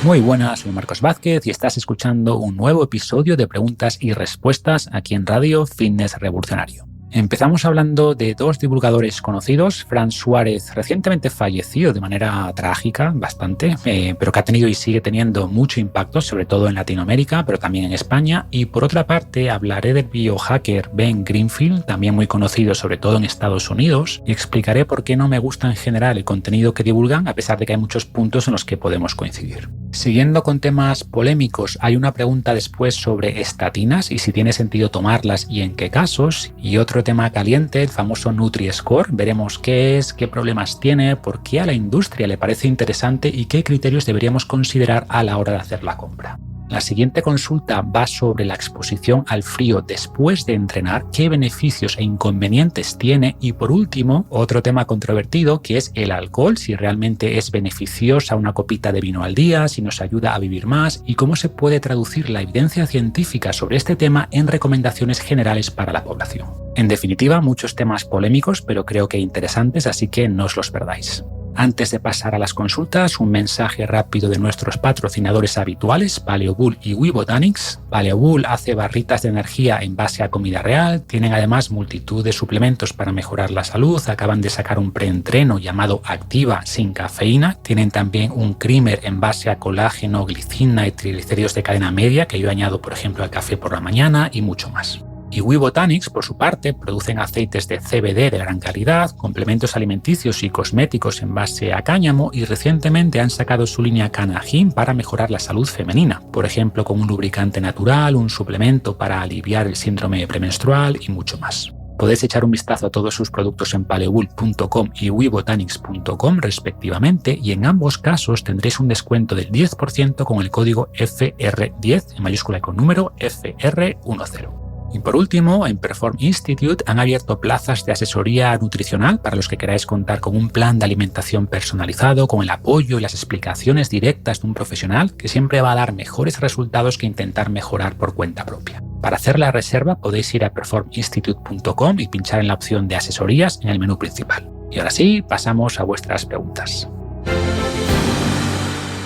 Muy buenas, soy Marcos Vázquez y estás escuchando un nuevo episodio de Preguntas y Respuestas aquí en Radio Fitness Revolucionario. Empezamos hablando de dos divulgadores conocidos, Fran Suárez, recientemente fallecido de manera trágica, bastante, pero que ha tenido y sigue teniendo mucho impacto, sobre todo en Latinoamérica, pero también en España. Y por otra parte, hablaré del biohacker Ben Greenfield, también muy conocido sobre todo en Estados Unidos, y explicaré por qué no me gusta en general el contenido que divulgan, a pesar de que hay muchos puntos en los que podemos coincidir. Siguiendo con temas polémicos, hay una pregunta después sobre estatinas y si tiene sentido tomarlas y en qué casos, y otro tema caliente, el famoso Nutri-Score. Veremos qué es, qué problemas tiene, por qué a la industria le parece interesante y qué criterios deberíamos considerar a la hora de hacer la compra. La siguiente consulta va sobre la exposición al frío después de entrenar, qué beneficios e inconvenientes tiene, y por último, otro tema controvertido que es el alcohol, si realmente es beneficiosa una copita de vino al día, si nos ayuda a vivir más y cómo se puede traducir la evidencia científica sobre este tema en recomendaciones generales para la población. En definitiva, muchos temas polémicos, pero creo que interesantes, así que no os los perdáis. Antes de pasar a las consultas, un mensaje rápido de nuestros patrocinadores habituales, Paleobull y WeBotanics. Paleobull hace barritas de energía en base a comida real, tienen además multitud de suplementos para mejorar la salud, acaban de sacar un preentreno llamado Activa sin cafeína, tienen también un creamer en base a colágeno, glicina y triglicéridos de cadena media que yo añado por ejemplo al café por la mañana y mucho más. Y WeBotanics, por su parte, producen aceites de CBD de gran calidad, complementos alimenticios y cosméticos en base a cáñamo y recientemente han sacado su línea Canagin para mejorar la salud femenina, por ejemplo con un lubricante natural, un suplemento para aliviar el síndrome premenstrual y mucho más. Podéis echar un vistazo a todos sus productos en paleobull.com y webotanics.com respectivamente y en ambos casos tendréis un descuento del 10% con el código FR10 en mayúscula y con número FR10. Y por último, en Perform Institute han abierto plazas de asesoría nutricional para los que queráis contar con un plan de alimentación personalizado, con el apoyo y las explicaciones directas de un profesional que siempre va a dar mejores resultados que intentar mejorar por cuenta propia. Para hacer la reserva podéis ir a performinstitute.com y pinchar en la opción de asesorías en el menú principal. Y ahora sí, pasamos a vuestras preguntas.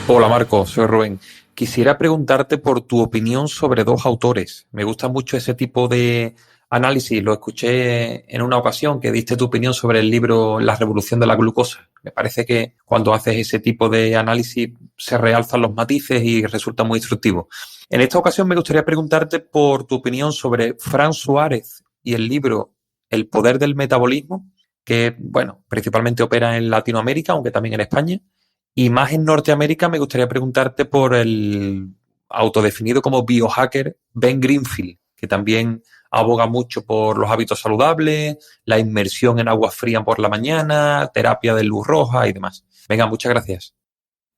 Hola Marco, soy Rubén. Quisiera preguntarte por tu opinión sobre dos autores. Me gusta mucho ese tipo de análisis. Lo escuché en una ocasión que diste tu opinión sobre el libro La revolución de la glucosa. Me parece que cuando haces ese tipo de análisis se realzan los matices y resulta muy instructivo. En esta ocasión me gustaría preguntarte por tu opinión sobre Fran Suárez y el libro El poder del metabolismo, que, bueno, principalmente opera en Latinoamérica, aunque también en España. Y más en Norteamérica me gustaría preguntarte por el autodefinido como biohacker Ben Greenfield, que también aboga mucho por los hábitos saludables, la inmersión en agua fría por la mañana, terapia de luz roja y demás. Venga, muchas gracias.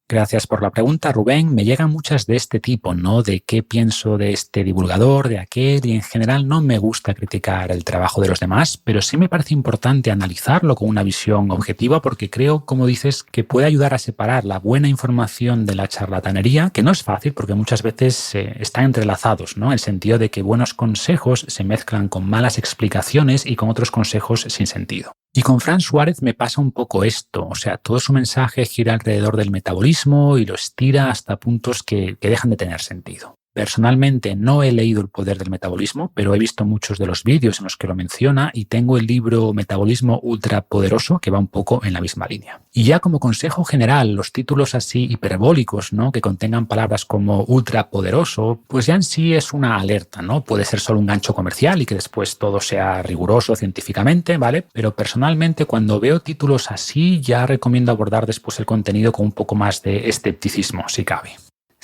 Gracias por la pregunta, Rubén. Me llegan muchas de este tipo, ¿no? De qué pienso de este divulgador, de aquel, y en general no me gusta criticar el trabajo de los demás, pero sí me parece importante analizarlo con una visión objetiva porque creo, como dices, que puede ayudar a separar la buena información de la charlatanería, que no es fácil porque muchas veces están entrelazados, ¿no? En el sentido de que buenos consejos se mezclan con malas explicaciones y con otros consejos sin sentido. Y con Fran Suárez me pasa un poco esto, o sea, todo su mensaje gira alrededor del metabolismo y lo estira hasta puntos que dejan de tener sentido. Personalmente no he leído El poder del metabolismo, pero he visto muchos de los vídeos en los que lo menciona y tengo el libro Metabolismo ultrapoderoso que va un poco en la misma línea. Y ya como consejo general, los títulos así hiperbólicos, ¿no? Que contengan palabras como ultrapoderoso, pues ya en sí es una alerta, ¿no? Puede ser solo un gancho comercial y que después todo sea riguroso científicamente, ¿vale? Pero personalmente cuando veo títulos así ya recomiendo abordar después el contenido con un poco más de escepticismo, si cabe.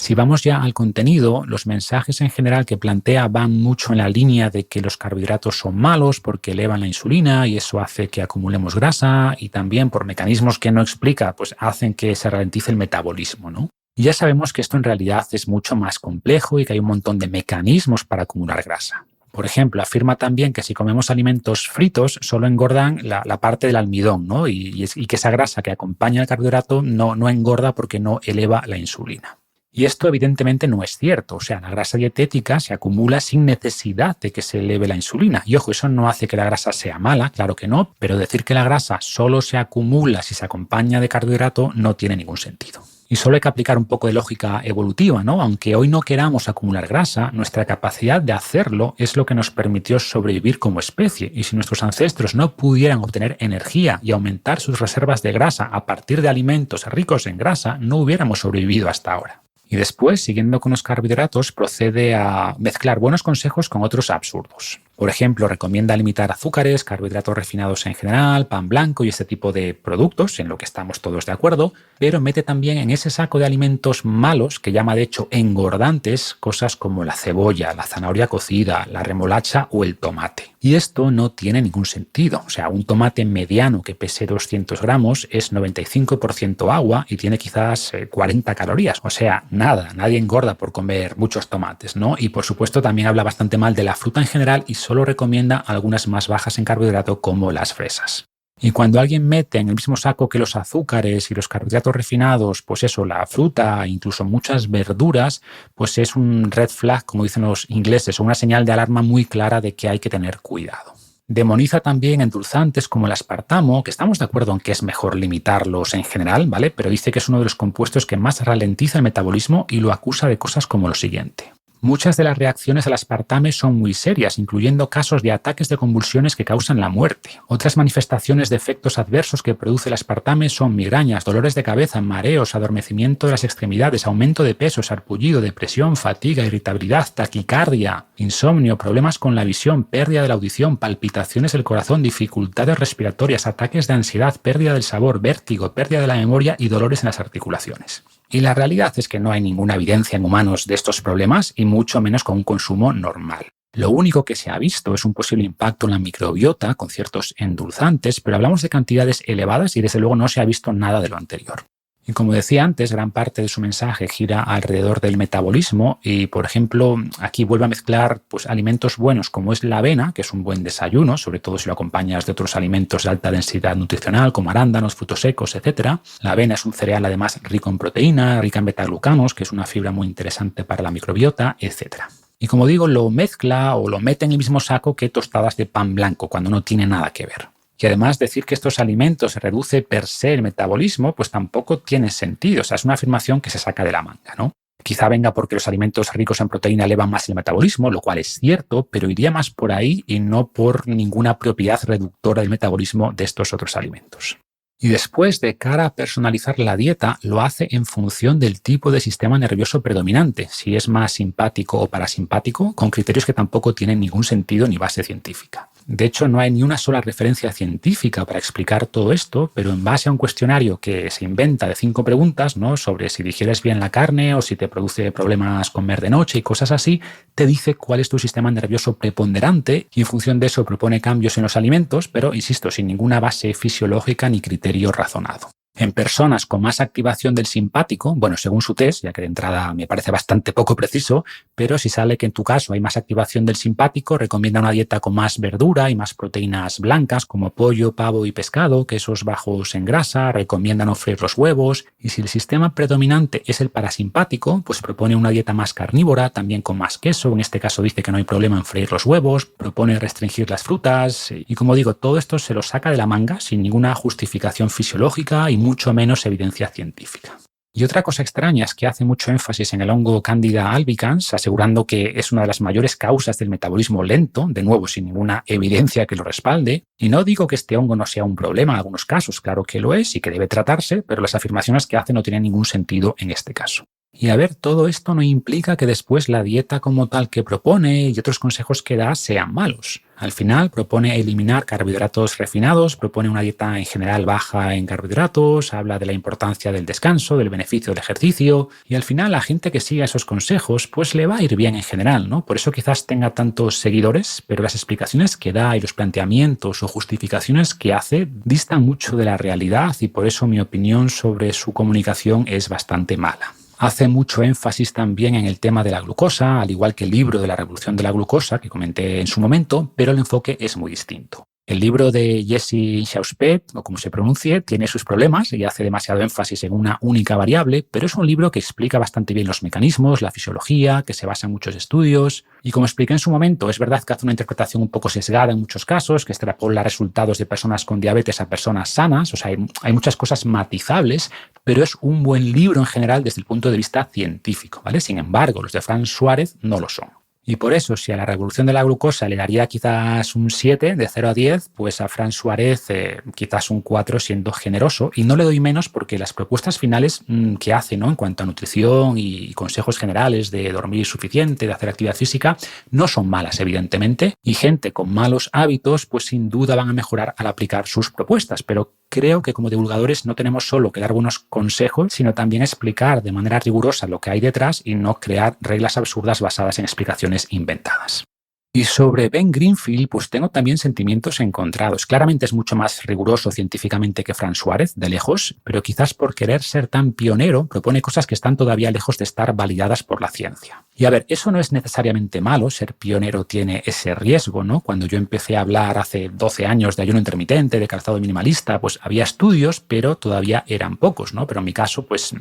Si vamos ya al contenido, los mensajes en general que plantea van mucho en la línea de que los carbohidratos son malos porque elevan la insulina y eso hace que acumulemos grasa y también por mecanismos que no explica, pues hacen que se ralentice el metabolismo, ¿no? Y ya sabemos que esto en realidad es mucho más complejo y que hay un montón de mecanismos para acumular grasa. Por ejemplo, afirma también que si comemos alimentos fritos solo engordan la parte del almidón, ¿no? Y que esa grasa que acompaña al carbohidrato no engorda porque no eleva la insulina. Y esto evidentemente no es cierto, o sea, la grasa dietética se acumula sin necesidad de que se eleve la insulina. Y ojo, eso no hace que la grasa sea mala, claro que no, pero decir que la grasa solo se acumula si se acompaña de carbohidrato no tiene ningún sentido. Y solo hay que aplicar un poco de lógica evolutiva, ¿no? Aunque hoy no queramos acumular grasa, nuestra capacidad de hacerlo es lo que nos permitió sobrevivir como especie. Y si nuestros ancestros no pudieran obtener energía y aumentar sus reservas de grasa a partir de alimentos ricos en grasa, no hubiéramos sobrevivido hasta ahora. Y después, siguiendo con los carbohidratos, procede a mezclar buenos consejos con otros absurdos. Por ejemplo, recomienda limitar azúcares, carbohidratos refinados en general, pan blanco y este tipo de productos, en lo que estamos todos de acuerdo, pero mete también en ese saco de alimentos malos, que llama de hecho engordantes, cosas como la cebolla, la zanahoria cocida, la remolacha o el tomate. Y esto no tiene ningún sentido. O sea, un tomate mediano que pese 200 gramos es 95% agua y tiene quizás 40 calorías. O sea, nada, nadie engorda por comer muchos tomates, ¿no? Y por supuesto también habla bastante mal de la fruta en general y solo recomienda algunas más bajas en carbohidrato como las fresas. Y cuando alguien mete en el mismo saco que los azúcares y los carbohidratos refinados, pues eso, la fruta, incluso muchas verduras, pues es un red flag, como dicen los ingleses, o una señal de alarma muy clara de que hay que tener cuidado. Demoniza también endulzantes como el aspartamo, que estamos de acuerdo en que es mejor limitarlos en general, ¿vale? Pero dice que es uno de los compuestos que más ralentiza el metabolismo y lo acusa de cosas como lo siguiente. Muchas de las reacciones al aspartame son muy serias, incluyendo casos de ataques de convulsiones que causan la muerte. Otras manifestaciones de efectos adversos que produce el aspartame son migrañas, dolores de cabeza, mareos, adormecimiento de las extremidades, aumento de peso, sarpullido, depresión, fatiga, irritabilidad, taquicardia, insomnio, problemas con la visión, pérdida de la audición, palpitaciones del corazón, dificultades respiratorias, ataques de ansiedad, pérdida del sabor, vértigo, pérdida de la memoria y dolores en las articulaciones. Y la realidad es que no hay ninguna evidencia en humanos de estos problemas y mucho menos con un consumo normal. Lo único que se ha visto es un posible impacto en la microbiota con ciertos endulzantes, pero hablamos de cantidades elevadas y desde luego no se ha visto nada de lo anterior. Y como decía antes, gran parte de su mensaje gira alrededor del metabolismo y, por ejemplo, aquí vuelve a mezclar pues, alimentos buenos como es la avena, que es un buen desayuno, sobre todo si lo acompañas de otros alimentos de alta densidad nutricional como arándanos, frutos secos, etc. La avena es un cereal además rico en proteína, rica en betaglucanos, que es una fibra muy interesante para la microbiota, etc. Y como digo, lo mezcla o lo mete en el mismo saco que tostadas de pan blanco, cuando no tiene nada que ver. Y además decir que estos alimentos reduce per se el metabolismo, pues tampoco tiene sentido. O sea, es una afirmación que se saca de la manga, ¿no? Quizá venga porque los alimentos ricos en proteína elevan más el metabolismo, lo cual es cierto, pero iría más por ahí y no por ninguna propiedad reductora del metabolismo de estos otros alimentos. Y después, de cara a personalizar la dieta, lo hace en función del tipo de sistema nervioso predominante, si es más simpático o parasimpático, con criterios que tampoco tienen ningún sentido ni base científica. De hecho, no hay ni una sola referencia científica para explicar todo esto, pero en base a un cuestionario que se inventa de 5 preguntas, ¿no?, sobre si digieres bien la carne o si te produce problemas comer de noche y cosas así, te dice cuál es tu sistema nervioso preponderante y en función de eso propone cambios en los alimentos, pero, insisto, sin ninguna base fisiológica ni criterio razonado. En personas con más activación del simpático, bueno, según su test, ya que de entrada me parece bastante poco preciso, pero si sale que en tu caso hay más activación del simpático, recomienda una dieta con más verdura y más proteínas blancas como pollo, pavo y pescado, quesos bajos en grasa, recomienda no freír los huevos, y si el sistema predominante es el parasimpático, pues propone una dieta más carnívora, también con más queso, en este caso dice que no hay problema en freír los huevos, propone restringir las frutas, y como digo, todo esto se lo saca de la manga sin ninguna justificación fisiológica y mucho menos evidencia científica. Y otra cosa extraña es que hace mucho énfasis en el hongo Candida albicans, asegurando que es una de las mayores causas del metabolismo lento, de nuevo sin ninguna evidencia que lo respalde. Y no digo que este hongo no sea un problema en algunos casos, claro que lo es y que debe tratarse, pero las afirmaciones que hace no tienen ningún sentido en este caso. Y a ver, todo esto no implica que después la dieta como tal que propone y otros consejos que da sean malos. Al final propone eliminar carbohidratos refinados, propone una dieta en general baja en carbohidratos, habla de la importancia del descanso, del beneficio del ejercicio y al final la gente que siga esos consejos pues le va a ir bien en general, ¿no? Por eso quizás tenga tantos seguidores, pero las explicaciones que da y los planteamientos o justificaciones que hace distan mucho de la realidad y por eso mi opinión sobre su comunicación es bastante mala. Hace mucho énfasis también en el tema de la glucosa, al igual que el libro de la revolución de la glucosa que comenté en su momento, pero el enfoque es muy distinto. El libro de Jesse Chauspet, o como se pronuncie, tiene sus problemas y hace demasiado énfasis en una única variable, pero es un libro que explica bastante bien los mecanismos, la fisiología, que se basa en muchos estudios. Y como expliqué en su momento, es verdad que hace una interpretación un poco sesgada en muchos casos, que extrapola resultados de personas con diabetes a personas sanas. O sea, hay muchas cosas matizables, pero es un buen libro en general desde el punto de vista científico, ¿vale? Sin embargo, los de Fran Suárez no lo son. Y por eso, si a la revolución de la glucosa le daría quizás un 7 de 0 a 10, pues a Fran Suárez quizás un 4 siendo generoso. Y no le doy menos porque las propuestas finales que hace, ¿no?, en cuanto a nutrición y consejos generales de dormir suficiente, de hacer actividad física, no son malas, evidentemente. Y gente con malos hábitos, pues sin duda van a mejorar al aplicar sus propuestas. Pero creo que como divulgadores no tenemos solo que dar buenos consejos, sino también explicar de manera rigurosa lo que hay detrás y no crear reglas absurdas basadas en explicaciones inventadas. Y sobre Ben Greenfield, pues tengo también sentimientos encontrados. Claramente es mucho más riguroso científicamente que Fran Suárez, de lejos, pero quizás por querer ser tan pionero propone cosas que están todavía lejos de estar validadas por la ciencia. Y a ver, eso no es necesariamente malo, ser pionero tiene ese riesgo, ¿no? Cuando yo empecé a hablar hace 12 años de ayuno intermitente, de calzado minimalista, pues había estudios, pero todavía eran pocos, ¿no? Pero en mi caso, pues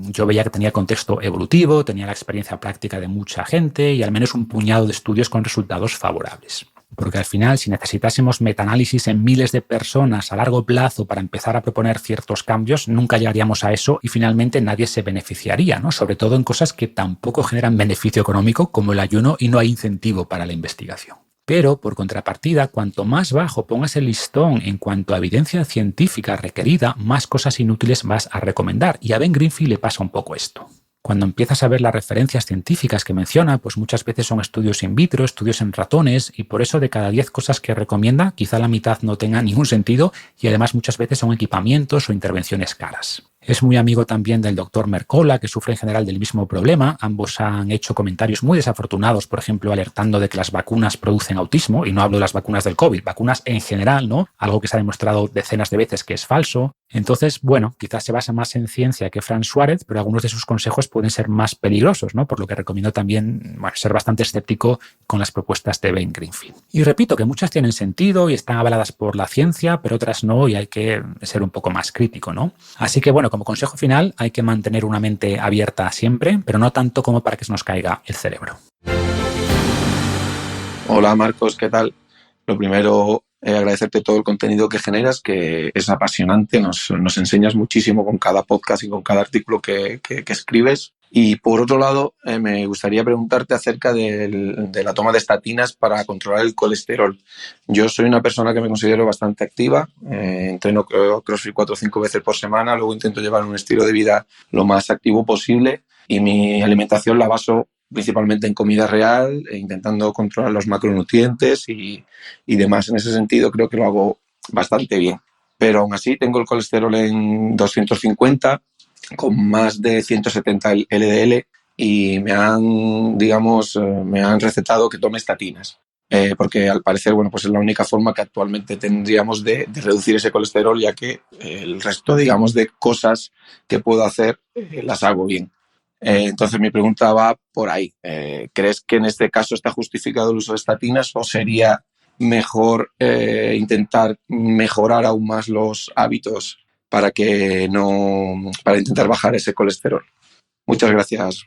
yo veía que tenía contexto evolutivo, tenía la experiencia práctica de mucha gente y al menos un puñado de estudios con resultados favorables. Porque al final, si necesitásemos metaanálisis en miles de personas a largo plazo para empezar a proponer ciertos cambios, nunca llegaríamos a eso y finalmente nadie se beneficiaría, ¿no? Sobre todo en cosas que tampoco generan beneficio económico como el ayuno y no hay incentivo para la investigación. Pero, por contrapartida, cuanto más bajo pongas el listón en cuanto a evidencia científica requerida, más cosas inútiles vas a recomendar. Y a Ben Greenfield le pasa un poco esto. Cuando empiezas a ver las referencias científicas que menciona, pues muchas veces son estudios in vitro, estudios en ratones, y por eso de cada 10 cosas que recomienda, quizá la mitad no tenga ningún sentido y además muchas veces son equipamientos o intervenciones caras. Es muy amigo también del doctor Mercola, que sufre en general del mismo problema. Ambos han hecho comentarios muy desafortunados, por ejemplo, alertando de que las vacunas producen autismo, y no hablo de las vacunas del COVID, vacunas en general, ¿no? Algo que se ha demostrado decenas de veces que es falso. Entonces, bueno, quizás se basa más en ciencia que Fran Suárez, pero algunos de sus consejos pueden ser más peligrosos, ¿no? Por lo que recomiendo también, bueno, ser bastante escéptico con las propuestas de Ben Greenfield. Y repito que muchas tienen sentido y están avaladas por la ciencia, pero otras no, y hay que ser un poco más crítico, ¿no? Así que, bueno, como consejo final, hay que mantener una mente abierta siempre, pero no tanto como para que se nos caiga el cerebro. Hola Marcos, ¿qué tal? Lo primero, agradecerte todo el contenido que generas, que es apasionante, nos enseñas muchísimo con cada podcast y con cada artículo que escribes. Y por otro lado, me gustaría preguntarte acerca de la toma de estatinas para controlar el colesterol. Yo soy una persona que me considero bastante activa, entreno CrossFit 4 o 5 veces por semana, luego intento llevar un estilo de vida lo más activo posible y mi alimentación la baso principalmente en comida real, intentando controlar los macronutrientes y demás. En ese sentido creo que lo hago bastante bien. Pero aún así tengo el colesterol en 250, con más de 170 LDL y me han recetado que tome estatinas. Porque al parecer, bueno, pues es la única forma que actualmente tendríamos de reducir ese colesterol, ya que el resto, digamos, de cosas que puedo hacer las hago bien. Entonces mi pregunta va por ahí. ¿Crees que en este caso está justificado el uso de estatinas o sería mejor intentar mejorar aún más los hábitos para intentar bajar ese colesterol? Muchas gracias.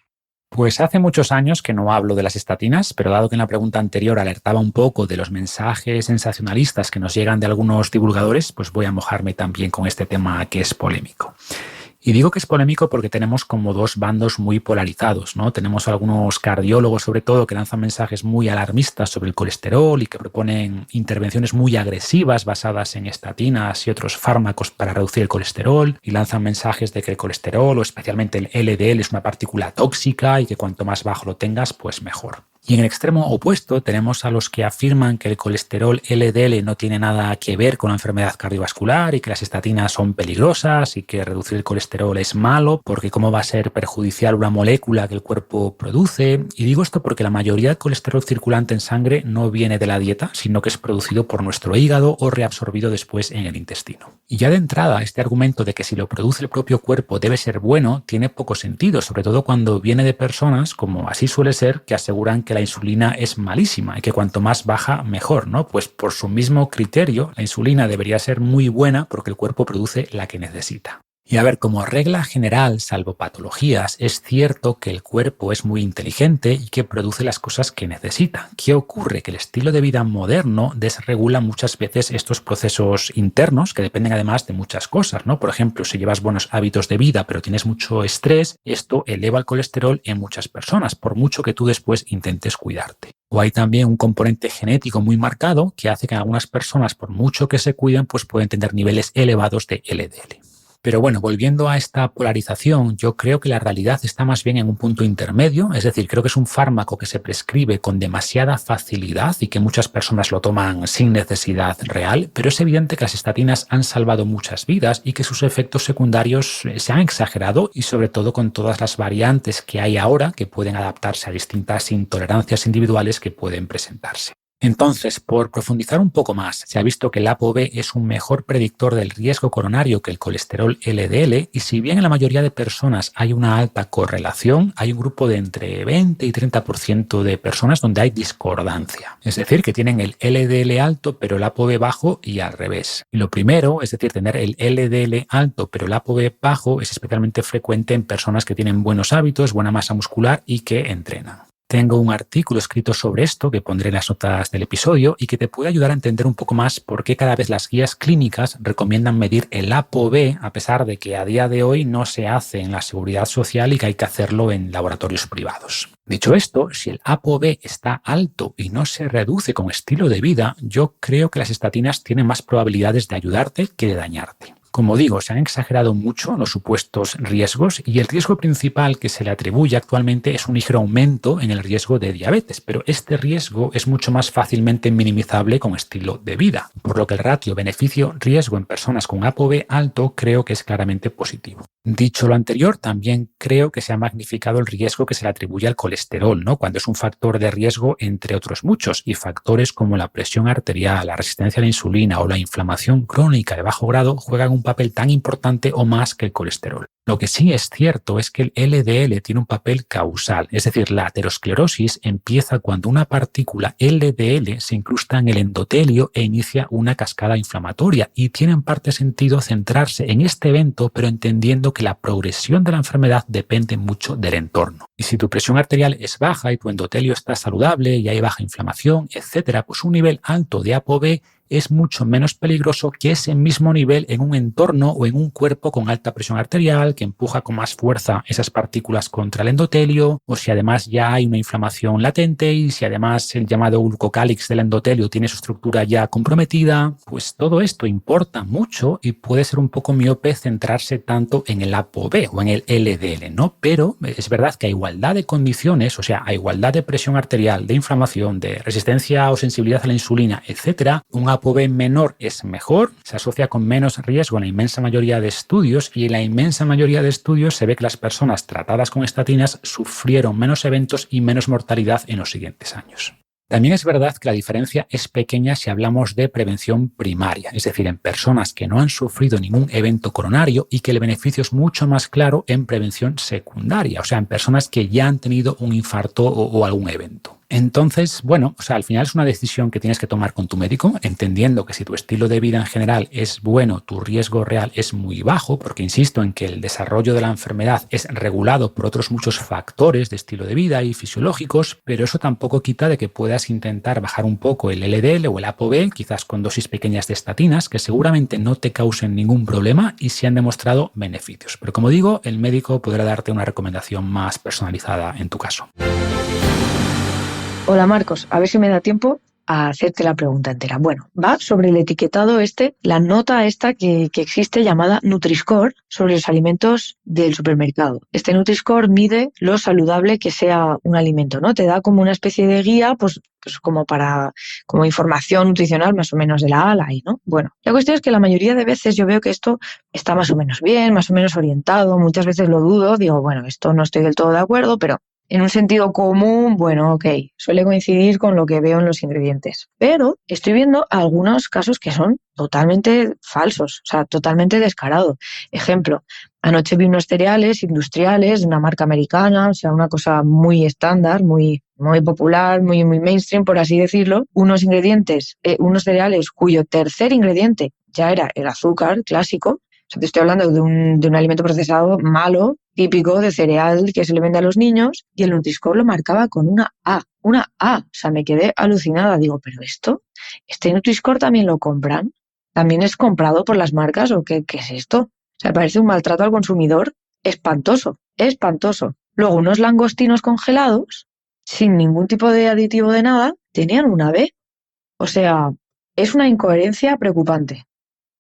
Pues hace muchos años que no hablo de las estatinas, pero dado que en la pregunta anterior alertaba un poco de los mensajes sensacionalistas que nos llegan de algunos divulgadores, pues voy a mojarme también con este tema que es polémico. Y digo que es polémico porque tenemos como dos bandos muy polarizados, ¿no? Tenemos algunos cardiólogos, sobre todo, que lanzan mensajes muy alarmistas sobre el colesterol y que proponen intervenciones muy agresivas basadas en estatinas y otros fármacos para reducir el colesterol, y lanzan mensajes de que el colesterol, o especialmente el LDL, es una partícula tóxica y que cuanto más bajo lo tengas, pues mejor. Y en el extremo opuesto tenemos a los que afirman que el colesterol LDL no tiene nada que ver con la enfermedad cardiovascular y que las estatinas son peligrosas y que reducir el colesterol es malo porque cómo va a ser perjudicial una molécula que el cuerpo produce. Y digo esto porque la mayoría del colesterol circulante en sangre no viene de la dieta, sino que es producido por nuestro hígado o reabsorbido después en el intestino. Y ya de entrada, este argumento de que si lo produce el propio cuerpo debe ser bueno tiene poco sentido, sobre todo cuando viene de personas, como así suele ser, que aseguran que la insulina es malísima y que cuanto más baja, mejor, ¿no? Pues por su mismo criterio, la insulina debería ser muy buena porque el cuerpo produce la que necesita. Y a ver, como regla general, salvo patologías, es cierto que el cuerpo es muy inteligente y que produce las cosas que necesita. ¿Qué ocurre? Que el estilo de vida moderno desregula muchas veces estos procesos internos que dependen además de muchas cosas, ¿no? Por ejemplo, si llevas buenos hábitos de vida pero tienes mucho estrés, esto eleva el colesterol en muchas personas, por mucho que tú después intentes cuidarte. O hay también un componente genético muy marcado que hace que algunas personas, por mucho que se cuiden, pues pueden tener niveles elevados de LDL. Pero bueno, volviendo a esta polarización, yo creo que la realidad está más bien en un punto intermedio, es decir, creo que es un fármaco que se prescribe con demasiada facilidad y que muchas personas lo toman sin necesidad real, pero es evidente que las estatinas han salvado muchas vidas y que sus efectos secundarios se han exagerado y sobre todo con todas las variantes que hay ahora que pueden adaptarse a distintas intolerancias individuales que pueden presentarse. Entonces, por profundizar un poco más, se ha visto que el ApoB es un mejor predictor del riesgo coronario que el colesterol LDL y si bien en la mayoría de personas hay una alta correlación, hay un grupo de entre 20 y 30% de personas donde hay discordancia. Es decir, que tienen el LDL alto pero el ApoB bajo y al revés. Y lo primero, es decir, tener el LDL alto pero el ApoB bajo es especialmente frecuente en personas que tienen buenos hábitos, buena masa muscular y que entrenan. Tengo un artículo escrito sobre esto que pondré en las notas del episodio y que te puede ayudar a entender un poco más por qué cada vez las guías clínicas recomiendan medir el ApoB a pesar de que a día de hoy no se hace en la seguridad social y que hay que hacerlo en laboratorios privados. Dicho esto, si el ApoB está alto y no se reduce con estilo de vida, yo creo que las estatinas tienen más probabilidades de ayudarte que de dañarte. Como digo, se han exagerado mucho los supuestos riesgos y el riesgo principal que se le atribuye actualmente es un ligero aumento en el riesgo de diabetes, pero este riesgo es mucho más fácilmente minimizable con estilo de vida, por lo que el ratio beneficio-riesgo en personas con ApoB alto creo que es claramente positivo. Dicho lo anterior, también creo que se ha magnificado el riesgo que se le atribuye al colesterol, ¿no? Cuando es un factor de riesgo entre otros muchos y factores como la presión arterial, la resistencia a la insulina o la inflamación crónica de bajo grado juegan un papel tan importante o más que el colesterol. Lo que sí es cierto es que el LDL tiene un papel causal, es decir, la aterosclerosis empieza cuando una partícula LDL se incrusta en el endotelio e inicia una cascada inflamatoria y tiene en parte sentido centrarse en este evento, pero entendiendo que la progresión de la enfermedad depende mucho del entorno. Y si tu presión arterial es baja y tu endotelio está saludable y hay baja inflamación, etcétera, pues un nivel alto de ApoB es mucho menos peligroso que ese mismo nivel en un entorno o en un cuerpo con alta presión arterial que empuja con más fuerza esas partículas contra el endotelio, o si además ya hay una inflamación latente y si además el llamado glucocálix del endotelio tiene su estructura ya comprometida, pues todo esto importa mucho y puede ser un poco miope centrarse tanto en el ApoB o en el LDL, ¿no? Pero es verdad que a igualdad de condiciones, o sea, a igualdad de presión arterial, de inflamación, de resistencia o sensibilidad a la insulina, etcétera, un ApoB menor es mejor, se asocia con menos riesgo en la inmensa mayoría de estudios y en la inmensa mayoría de estudios se ve que las personas tratadas con estatinas sufrieron menos eventos y menos mortalidad en los siguientes años. También es verdad que la diferencia es pequeña si hablamos de prevención primaria, es decir, en personas que no han sufrido ningún evento coronario y que el beneficio es mucho más claro en prevención secundaria, o sea, en personas que ya han tenido un infarto o algún evento. Entonces, bueno, al final es una decisión que tienes que tomar con tu médico, entendiendo que si tu estilo de vida en general es bueno, tu riesgo real es muy bajo, porque insisto en que el desarrollo de la enfermedad es regulado por otros muchos factores de estilo de vida y fisiológicos, pero eso tampoco quita de que puedas intentar bajar un poco el LDL o el ApoB, quizás con dosis pequeñas de estatinas, que seguramente no te causen ningún problema y se han demostrado beneficios. Pero como digo, el médico podrá darte una recomendación más personalizada en tu caso. Hola Marcos, a ver si me da tiempo a hacerte la pregunta entera. Bueno, va sobre el etiquetado la nota esta que existe llamada Nutri-Score sobre los alimentos del supermercado. Este Nutri-Score mide lo saludable que sea un alimento, ¿no? Te da como una especie de guía, pues como información nutricional más o menos de la A a la I, ¿no? Bueno, la cuestión es que la mayoría de veces yo veo que esto está más o menos bien, más o menos orientado, muchas veces lo dudo, digo, bueno, esto no estoy del todo de acuerdo, pero en un sentido común, bueno, ok, suele coincidir con lo que veo en los ingredientes. Pero estoy viendo algunos casos que son totalmente falsos, o sea, totalmente descarados. Ejemplo, anoche vi unos cereales industriales de una marca americana, o sea, una cosa muy estándar, muy muy popular, muy mainstream, por así decirlo, unos cereales cuyo tercer ingrediente ya era el azúcar clásico. O sea, te estoy hablando de un alimento procesado malo, típico de cereal que se le vende a los niños, y el Nutri-Score lo marcaba con una A. O sea, me quedé alucinada. Digo, ¿pero este Nutri-Score también lo compran? ¿También es comprado por las marcas o qué es esto? O sea, parece un maltrato al consumidor espantoso, espantoso. Luego, unos langostinos congelados, sin ningún tipo de aditivo de nada, tenían una B. O sea, es una incoherencia preocupante.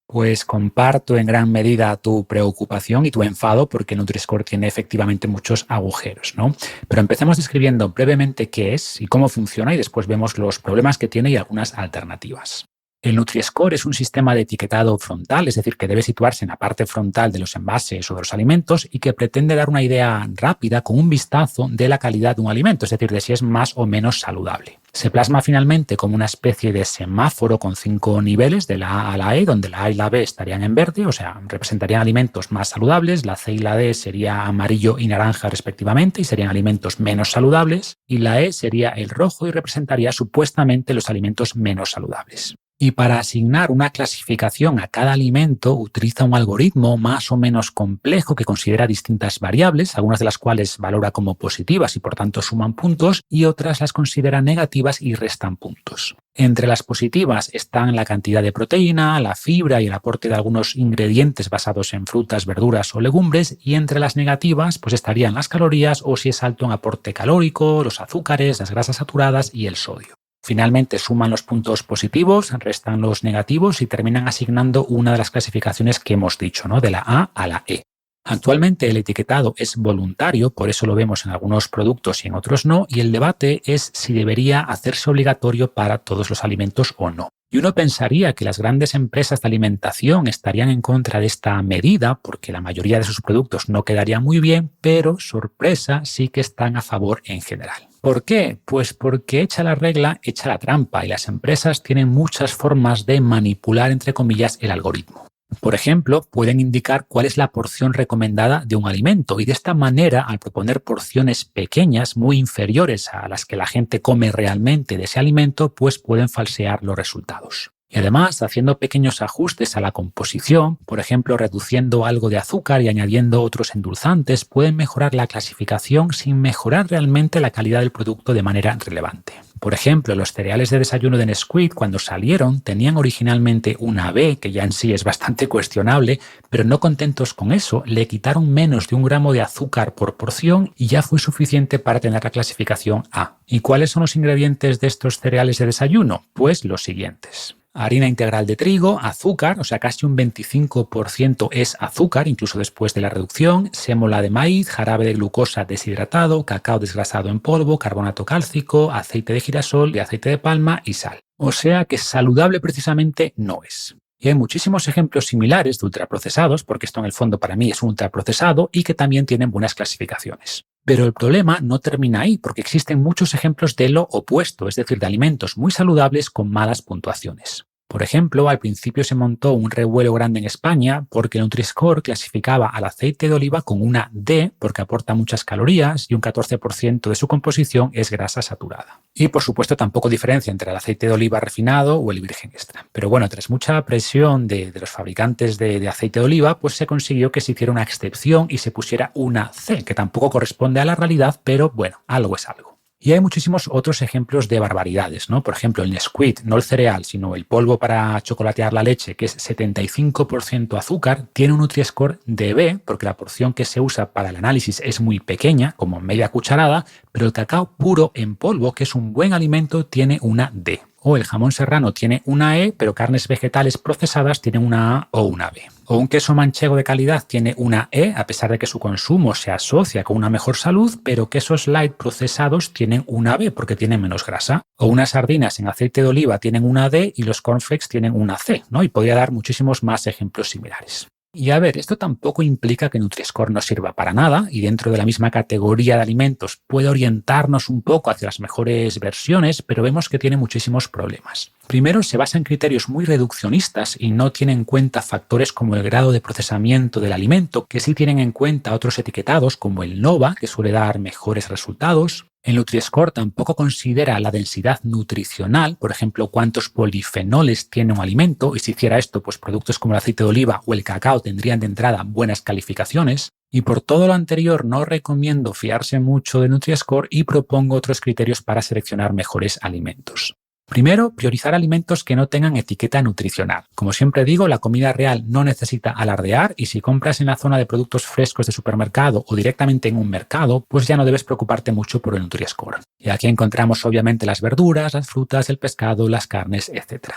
Pues comparto en gran medida tu preocupación y tu enfado porque Nutri-Score tiene efectivamente muchos agujeros, ¿no? Pero empecemos describiendo brevemente qué es y cómo funciona y después vemos los problemas que tiene y algunas alternativas. El Nutri-Score es un sistema de etiquetado frontal, es decir, que debe situarse en la parte frontal de los envases o de los alimentos y que pretende dar una idea rápida con un vistazo de la calidad de un alimento, es decir, de si es más o menos saludable. Se plasma finalmente como una especie de semáforo con 5 niveles, de la A a la E, donde la A y la B estarían en verde, o sea, representarían alimentos más saludables, la C y la D sería amarillo y naranja respectivamente y serían alimentos menos saludables, y la E sería el rojo y representaría supuestamente los alimentos menos saludables. Y para asignar una clasificación a cada alimento utiliza un algoritmo más o menos complejo que considera distintas variables, algunas de las cuales valora como positivas y por tanto suman puntos y otras las considera negativas y restan puntos. Entre las positivas están la cantidad de proteína, la fibra y el aporte de algunos ingredientes basados en frutas, verduras o legumbres, y entre las negativas pues estarían las calorías o si es alto en aporte calórico, los azúcares, las grasas saturadas y el sodio. Finalmente suman los puntos positivos, restan los negativos y terminan asignando una de las clasificaciones que hemos dicho, ¿no? De la A a la E. Actualmente el etiquetado es voluntario, por eso lo vemos en algunos productos y en otros no, y el debate es si debería hacerse obligatorio para todos los alimentos o no. Y uno pensaría que las grandes empresas de alimentación estarían en contra de esta medida porque la mayoría de sus productos no quedarían muy bien, pero, sorpresa, sí que están a favor en general. ¿Por qué? Pues porque hecha la regla, hecha la trampa, y las empresas tienen muchas formas de manipular, entre comillas, el algoritmo. Por ejemplo, pueden indicar cuál es la porción recomendada de un alimento y de esta manera, al proponer porciones pequeñas, muy inferiores a las que la gente come realmente de ese alimento, pues pueden falsear los resultados. Y además, haciendo pequeños ajustes a la composición, por ejemplo, reduciendo algo de azúcar y añadiendo otros endulzantes, pueden mejorar la clasificación sin mejorar realmente la calidad del producto de manera relevante. Por ejemplo, los cereales de desayuno de Nesquik, cuando salieron, tenían originalmente una B, que ya en sí es bastante cuestionable, pero no contentos con eso, le quitaron menos de 1 gramo de azúcar por porción y ya fue suficiente para tener la clasificación A. ¿Y cuáles son los ingredientes de estos cereales de desayuno? Pues los siguientes: harina integral de trigo, azúcar, o sea, casi un 25% es azúcar, incluso después de la reducción, sémola de maíz, jarabe de glucosa deshidratado, cacao desgrasado en polvo, carbonato cálcico, aceite de girasol y aceite de palma y sal. O sea que saludable precisamente no es. Y hay muchísimos ejemplos similares de ultraprocesados, porque esto en el fondo para mí es un ultraprocesado y que también tienen buenas clasificaciones. Pero el problema no termina ahí, porque existen muchos ejemplos de lo opuesto, es decir, de alimentos muy saludables con malas puntuaciones. Por ejemplo, al principio se montó un revuelo grande en España porque el Nutri-Score clasificaba al aceite de oliva con una D porque aporta muchas calorías y un 14% de su composición es grasa saturada. Y por supuesto tampoco diferencia entre el aceite de oliva refinado o el virgen extra. Pero bueno, tras mucha presión de los fabricantes de aceite de oliva, pues se consiguió que se hiciera una excepción y se pusiera una C, que tampoco corresponde a la realidad, pero bueno, algo es algo. Y hay muchísimos otros ejemplos de barbaridades, ¿no? Por ejemplo, el Nesquik, no el cereal, sino el polvo para chocolatear la leche, que es 75% azúcar, tiene un Nutri-Score de B, porque la porción que se usa para el análisis es muy pequeña, como media cucharada, pero el cacao puro en polvo, que es un buen alimento, tiene una D. O el jamón serrano tiene una E, pero carnes vegetales procesadas tienen una A o una B. O un queso manchego de calidad tiene una E, a pesar de que su consumo se asocia con una mejor salud, pero quesos light procesados tienen una B porque tienen menos grasa. O unas sardinas en aceite de oliva tienen una D y los cornflakes tienen una C, ¿no? Y podría dar muchísimos más ejemplos similares. Y a ver, esto tampoco implica que Nutri-Score no sirva para nada y dentro de la misma categoría de alimentos puede orientarnos un poco hacia las mejores versiones, pero vemos que tiene muchísimos problemas. Primero, se basa en criterios muy reduccionistas y no tiene en cuenta factores como el grado de procesamiento del alimento, que sí tienen en cuenta otros etiquetados como el NOVA, que suele dar mejores resultados. El Nutri-Score tampoco considera la densidad nutricional, por ejemplo, cuántos polifenoles tiene un alimento, y si hiciera esto, pues productos como el aceite de oliva o el cacao tendrían de entrada buenas calificaciones. Y por todo lo anterior no recomiendo fiarse mucho de Nutri-Score y propongo otros criterios para seleccionar mejores alimentos. Primero, priorizar alimentos que no tengan etiqueta nutricional. Como siempre digo, la comida real no necesita alardear y si compras en la zona de productos frescos de supermercado o directamente en un mercado, pues ya no debes preocuparte mucho por el Nutri-Score. Y aquí encontramos obviamente las verduras, las frutas, el pescado, las carnes, etc.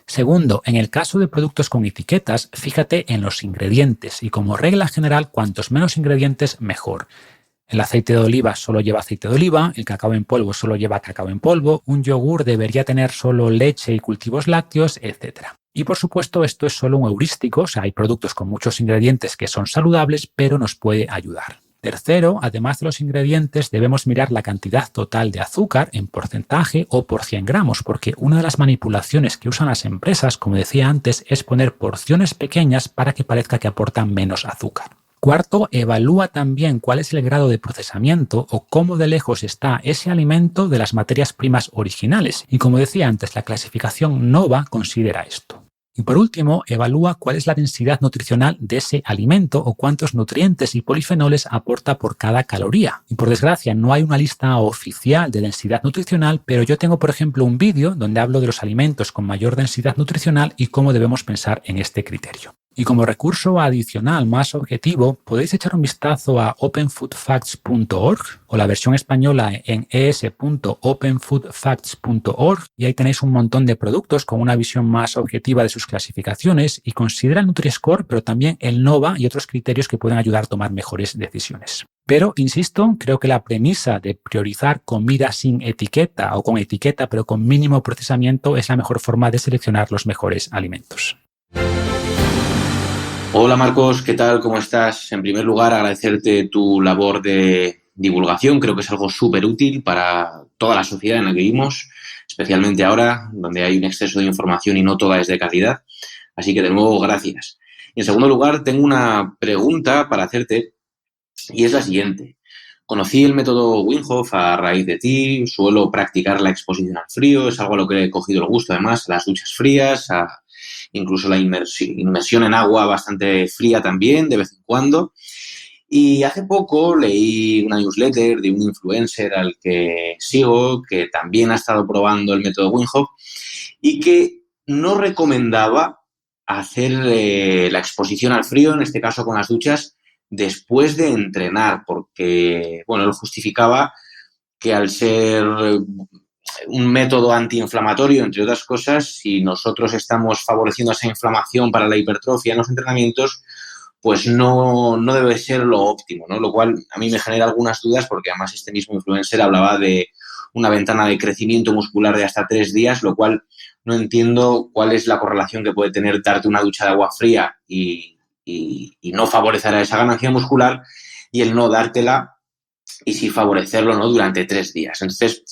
Segundo, en el caso de productos con etiquetas, fíjate en los ingredientes y como regla general, cuantos menos ingredientes, mejor. El aceite de oliva solo lleva aceite de oliva, el cacao en polvo solo lleva cacao en polvo, un yogur debería tener solo leche y cultivos lácteos, etc. Y por supuesto esto es solo un heurístico, o sea, hay productos con muchos ingredientes que son saludables, pero nos puede ayudar. Tercero, además de los ingredientes, debemos mirar la cantidad total de azúcar en porcentaje o por 100 gramos, porque una de las manipulaciones que usan las empresas, como decía antes, es poner porciones pequeñas para que parezca que aportan menos azúcar. Cuarto, evalúa también cuál es el grado de procesamiento o cómo de lejos está ese alimento de las materias primas originales. Y como decía antes, la clasificación NOVA considera esto. Y por último, evalúa cuál es la densidad nutricional de ese alimento o cuántos nutrientes y polifenoles aporta por cada caloría. Y por desgracia no hay una lista oficial de densidad nutricional, pero yo tengo por ejemplo un vídeo donde hablo de los alimentos con mayor densidad nutricional y cómo debemos pensar en este criterio. Y como recurso adicional más objetivo, podéis echar un vistazo a openfoodfacts.org o la versión española en es.openfoodfacts.org y ahí tenéis un montón de productos con una visión más objetiva de sus clasificaciones y considera el Nutri-Score, pero también el NOVA y otros criterios que pueden ayudar a tomar mejores decisiones. Pero, insisto, creo que la premisa de priorizar comida sin etiqueta o con etiqueta pero con mínimo procesamiento es la mejor forma de seleccionar los mejores alimentos. Hola Marcos, ¿qué tal? ¿Cómo estás? En primer lugar, agradecerte tu labor de divulgación. Creo que es algo súper útil para toda la sociedad en la que vivimos, especialmente ahora, donde hay un exceso de información y no toda es de calidad. Así que, de nuevo, gracias. Y en segundo lugar, tengo una pregunta para hacerte y es la siguiente. Conocí el método Wim Hof a raíz de ti, suelo practicar la exposición al frío, es algo a lo que he cogido el gusto además, a las duchas frías, incluso la inmersión en agua bastante fría también, de vez en cuando. Y hace poco leí una newsletter de un influencer al que sigo, que también ha estado probando el método Wim Hof y que no recomendaba hacer la exposición al frío, en este caso con las duchas, después de entrenar, porque, bueno, él justificaba que al ser un método antiinflamatorio, entre otras cosas, si nosotros estamos favoreciendo esa inflamación para la hipertrofia en los entrenamientos, pues no debe ser lo óptimo, ¿no? Lo cual a mí me genera algunas dudas porque además este mismo influencer hablaba de una ventana de crecimiento muscular de hasta 3 días, lo cual no entiendo cuál es la correlación que puede tener darte una ducha de agua fría y no favorecer a esa ganancia muscular y el no dártela y sí favorecerlo, ¿no? Durante 3 días. Entonces,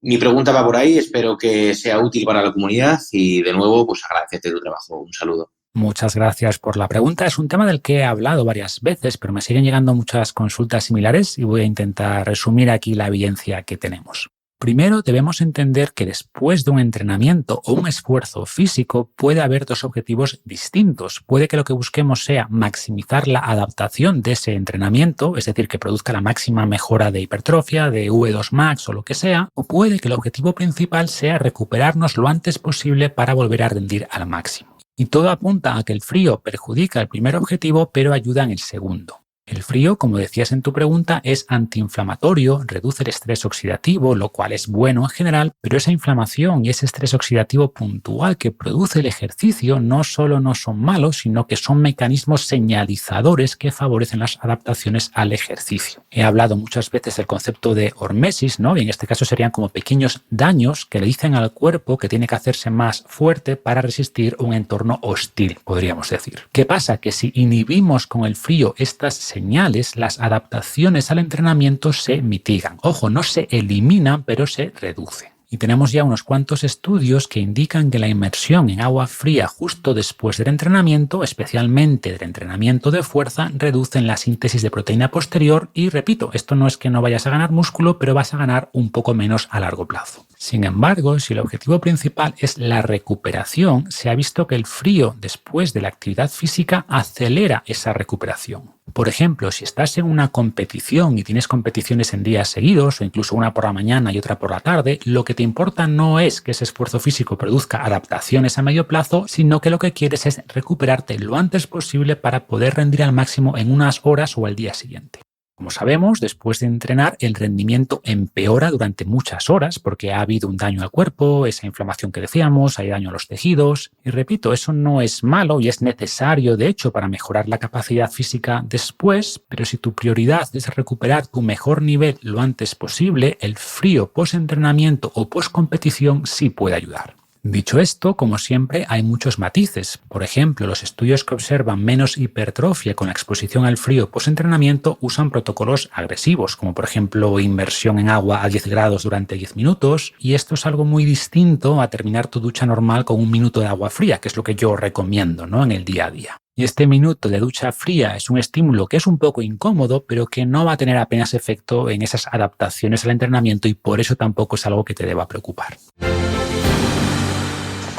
mi pregunta va por ahí, espero que sea útil para la comunidad y de nuevo, pues agradecerte tu trabajo. Un saludo. Muchas gracias por la pregunta. Es un tema del que he hablado varias veces, pero me siguen llegando muchas consultas similares y voy a intentar resumir aquí la evidencia que tenemos. Primero, debemos entender que después de un entrenamiento o un esfuerzo físico puede haber 2 objetivos distintos. Puede que lo que busquemos sea maximizar la adaptación de ese entrenamiento, es decir, que produzca la máxima mejora de hipertrofia, de V2 Max o lo que sea, o puede que el objetivo principal sea recuperarnos lo antes posible para volver a rendir al máximo. Y todo apunta a que el frío perjudica el primer objetivo, pero ayuda en el segundo. El frío, como decías en tu pregunta, es antiinflamatorio, reduce el estrés oxidativo, lo cual es bueno en general, pero esa inflamación y ese estrés oxidativo puntual que produce el ejercicio no solo no son malos, sino que son mecanismos señalizadores que favorecen las adaptaciones al ejercicio. He hablado muchas veces del concepto de hormesis, ¿no? Y en este caso serían como pequeños daños que le dicen al cuerpo que tiene que hacerse más fuerte para resistir un entorno hostil, podríamos decir. ¿Qué pasa? Que si inhibimos con el frío estas señales, las adaptaciones al entrenamiento se mitigan. Ojo, no se eliminan, pero se reducen. Y tenemos ya unos cuantos estudios que indican que la inmersión en agua fría justo después del entrenamiento, especialmente del entrenamiento de fuerza, reducen la síntesis de proteína posterior y, repito, esto no es que no vayas a ganar músculo, pero vas a ganar un poco menos a largo plazo. Sin embargo, si el objetivo principal es la recuperación, se ha visto que el frío después de la actividad física acelera esa recuperación. Por ejemplo, si estás en una competición y tienes competiciones en días seguidos o incluso una por la mañana y otra por la tarde, lo que te importa no es que ese esfuerzo físico produzca adaptaciones a medio plazo, sino que lo que quieres es recuperarte lo antes posible para poder rendir al máximo en unas horas o al día siguiente. Como sabemos, después de entrenar, el rendimiento empeora durante muchas horas porque ha habido un daño al cuerpo, esa inflamación que decíamos, hay daño a los tejidos. Y repito, eso no es malo y es necesario, de hecho, para mejorar la capacidad física después, pero si tu prioridad es recuperar tu mejor nivel lo antes posible, el frío post-entrenamiento o post-competición sí puede ayudar. Dicho esto, como siempre, hay muchos matices. Por ejemplo, los estudios que observan menos hipertrofia con la exposición al frío post-entrenamiento usan protocolos agresivos, como por ejemplo inmersión en agua a 10 grados durante 10 minutos, y esto es algo muy distinto a terminar tu ducha normal con un minuto de agua fría, que es lo que yo recomiendo, ¿no?, en el día a día. Y este minuto de ducha fría es un estímulo que es un poco incómodo, pero que no va a tener apenas efecto en esas adaptaciones al entrenamiento y por eso tampoco es algo que te deba preocupar.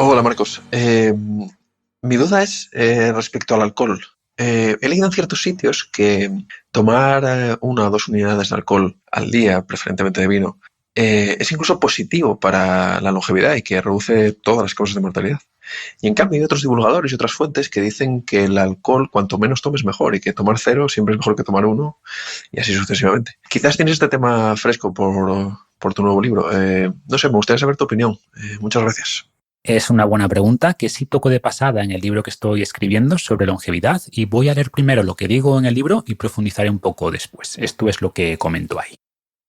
Hola Marcos, mi duda es respecto al alcohol. He leído en ciertos sitios que tomar 1 o 2 unidades de alcohol al día, preferentemente de vino, es incluso positivo para la longevidad y que reduce todas las causas de mortalidad. Y en cambio hay otros divulgadores y otras fuentes que dicen que el alcohol cuanto menos tomes mejor y que tomar 0 siempre es mejor que tomar 1 y así sucesivamente. Quizás tienes este tema fresco por tu nuevo libro. No sé, me gustaría saber tu opinión. Muchas gracias. Es una buena pregunta que sí toco de pasada en el libro que estoy escribiendo sobre longevidad y voy a leer primero lo que digo en el libro y profundizaré un poco después. Esto es lo que comento ahí.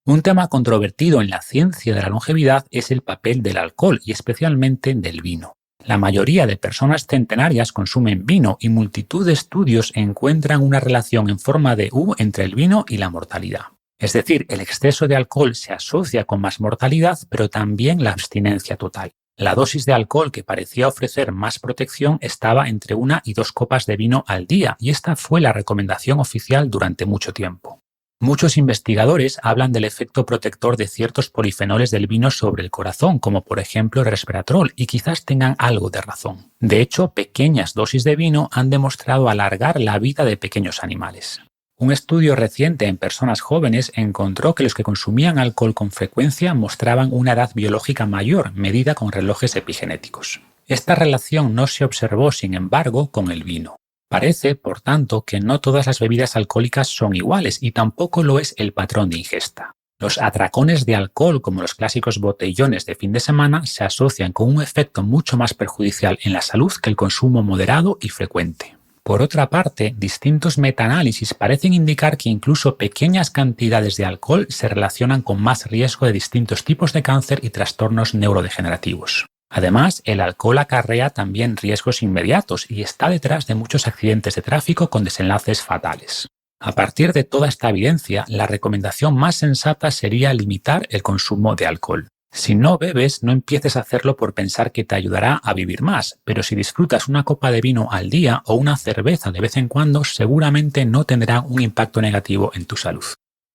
Un tema controvertido en la ciencia de la longevidad es el papel del alcohol y especialmente del vino. La mayoría de personas centenarias consumen vino y multitud de estudios encuentran una relación en forma de U entre el vino y la mortalidad. Es decir, el exceso de alcohol se asocia con más mortalidad, pero también la abstinencia total. La dosis de alcohol que parecía ofrecer más protección estaba entre 1 y 2 copas de vino al día, y esta fue la recomendación oficial durante mucho tiempo. Muchos investigadores hablan del efecto protector de ciertos polifenoles del vino sobre el corazón, como por ejemplo el resveratrol, y quizás tengan algo de razón. De hecho, pequeñas dosis de vino han demostrado alargar la vida de pequeños animales. Un estudio reciente en personas jóvenes encontró que los que consumían alcohol con frecuencia mostraban una edad biológica mayor, medida con relojes epigenéticos. Esta relación no se observó, sin embargo, con el vino. Parece, por tanto, que no todas las bebidas alcohólicas son iguales y tampoco lo es el patrón de ingesta. Los atracones de alcohol, como los clásicos botellones de fin de semana, se asocian con un efecto mucho más perjudicial en la salud que el consumo moderado y frecuente. Por otra parte, distintos metaanálisis parecen indicar que incluso pequeñas cantidades de alcohol se relacionan con más riesgo de distintos tipos de cáncer y trastornos neurodegenerativos. Además, el alcohol acarrea también riesgos inmediatos y está detrás de muchos accidentes de tráfico con desenlaces fatales. A partir de toda esta evidencia, la recomendación más sensata sería limitar el consumo de alcohol. Si no bebes, no empieces a hacerlo por pensar que te ayudará a vivir más, pero si disfrutas una copa de vino al día o una cerveza de vez en cuando, seguramente no tendrá un impacto negativo en tu salud.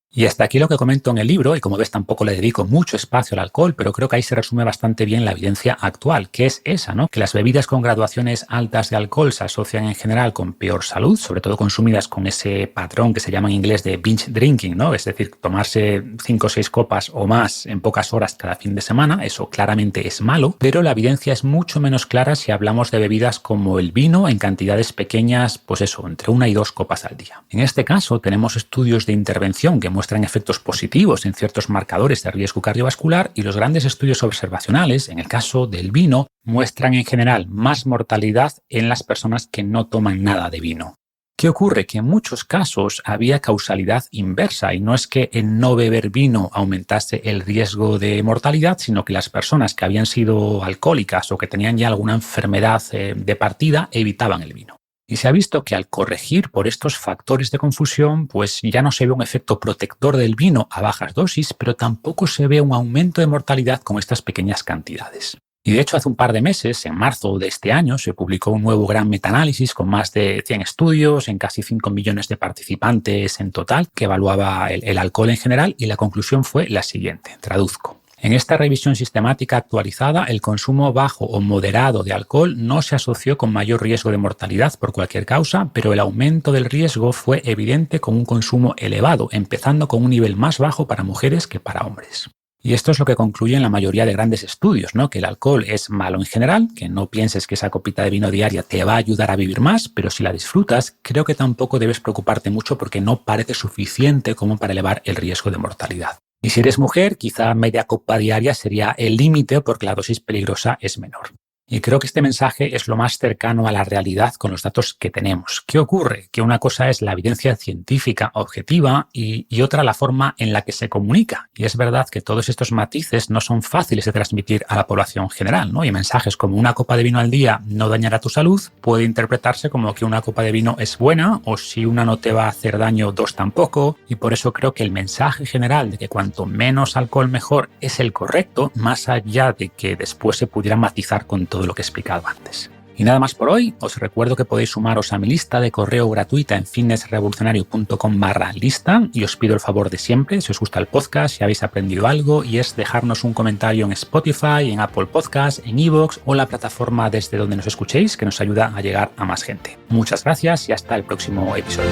Y hasta aquí lo que comento en el libro, y como ves tampoco le dedico mucho espacio al alcohol, pero creo que ahí se resume bastante bien la evidencia actual, que es esa, ¿no? Que las bebidas con graduaciones altas de alcohol se asocian en general con peor salud, sobre todo consumidas con ese patrón que se llama en inglés de binge drinking, ¿no? Es decir, tomarse 5 o 6 copas o más en pocas horas cada fin de semana, eso claramente es malo, pero la evidencia es mucho menos clara si hablamos de bebidas como el vino en cantidades pequeñas, pues eso, entre 1 y 2 copas al día. En este caso tenemos estudios de intervención que muestran efectos positivos en ciertos marcadores de riesgo cardiovascular y los grandes estudios observacionales, en el caso del vino, muestran en general más mortalidad en las personas que no toman nada de vino. ¿Qué ocurre? Que en muchos casos había causalidad inversa y no es que el no beber vino aumentase el riesgo de mortalidad, sino que las personas que habían sido alcohólicas o que tenían ya alguna enfermedad de partida evitaban el vino. Y se ha visto que al corregir por estos factores de confusión, pues ya no se ve un efecto protector del vino a bajas dosis, pero tampoco se ve un aumento de mortalidad con estas pequeñas cantidades. Y de hecho, hace un par de meses, en marzo de este año, se publicó un nuevo gran metaanálisis con más de 100 estudios en casi 5 millones de participantes en total, que evaluaba el alcohol en general, y la conclusión fue la siguiente, traduzco. En esta revisión sistemática actualizada, el consumo bajo o moderado de alcohol no se asoció con mayor riesgo de mortalidad por cualquier causa, pero el aumento del riesgo fue evidente con un consumo elevado, empezando con un nivel más bajo para mujeres que para hombres. Y esto es lo que concluyen la mayoría de grandes estudios, ¿no? Que el alcohol es malo en general, que no pienses que esa copita de vino diaria te va a ayudar a vivir más, pero si la disfrutas, creo que tampoco debes preocuparte mucho porque no parece suficiente como para elevar el riesgo de mortalidad. Y si eres mujer, quizá media copa diaria sería el límite porque la dosis peligrosa es menor. Y creo que este mensaje es lo más cercano a la realidad con los datos que tenemos. ¿Qué ocurre? Que una cosa es la evidencia científica objetiva y otra la forma en la que se comunica. Y es verdad que todos estos matices no son fáciles de transmitir a la población general, ¿no? Y mensajes como una copa de vino al día no dañará tu salud puede interpretarse como que una copa de vino es buena o si una no te va a hacer daño, 2 tampoco. Y por eso creo que el mensaje general de que cuanto menos alcohol mejor es el correcto, más allá de que después se pudiera matizar con todo lo que he explicado antes. Y nada más por hoy. Os recuerdo que podéis sumaros a mi lista de correo gratuita en fitnessrevolucionario.com/lista y os pido el favor de siempre, si os gusta el podcast, si habéis aprendido algo, y es dejarnos un comentario en Spotify, en Apple Podcasts, en iVoox o la plataforma desde donde nos escuchéis, que nos ayuda a llegar a más gente. Muchas gracias y hasta el próximo episodio.